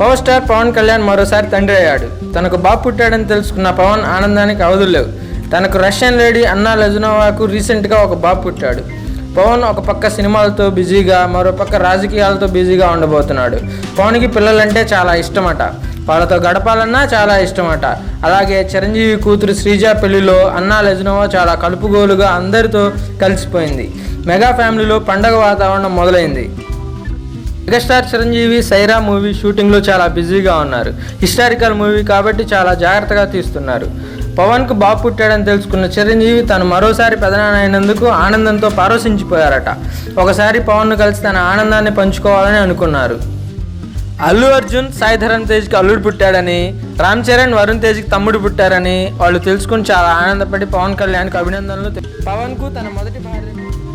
Power star Pawan Kalyan మరోసారి తండ్రి అయ్యాడు. తనకు బాబు పుట్టాడని తెలుసుకున్న పవన్ ఆనందానికి అవధులేవు. తనకు రష్యన్ లేడీ అన్నా లెజనోవాకు రీసెంట్గా ఒక బాబు పుట్టాడు. పవన్ ఒక పక్క సినిమాలతో బిజీగా, మరో పక్క రాజకీయాలతో బిజీగా ఉండబోతున్నాడు. పవన్కి పిల్లలంటే చాలా ఇష్టమట. వాళ్ళతో గడపాలన్నా చాలా ఇష్టమట. అలాగే చిరంజీవి కూతురు శ్రీజ పెళ్లిలో అన్నా లెజనోవా చాలా కలుపుగోలుగా అందరితో కలిసిపోయింది. మెగా ఫ్యామిలీలో పండగ వాతావరణం మొదలైంది. మెగాస్టార్ చిరంజీవి సైరా మూవీ షూటింగ్లో చాలా బిజీగా ఉన్నారు. హిస్టారికల్ మూవీ కాబట్టి చాలా జాగ్రత్తగా తీస్తున్నారు. పవన్కు బాబు పుట్టాడని తెలుసుకున్న చిరంజీవి తను మరోసారి పెదనాన్న అయినందుకు ఆనందంతో పరవశించిపోయారట. ఒకసారి పవన్ను కలిసి తన ఆనందాన్ని పంచుకోవాలని అనుకున్నారు. అల్లు అర్జున్ సాయి ధరమ్ తేజ్కి అల్లుడు పుట్టాడని, రామ్ చరణ్ వరుణ్ తేజ్కి తమ్ముడు పుట్టారని వాళ్ళు తెలుసుకుని చాలా ఆనందపడి పవన్ కళ్యాణ్కి అభినందనలు. పవన్కు తన మొదటి భార్య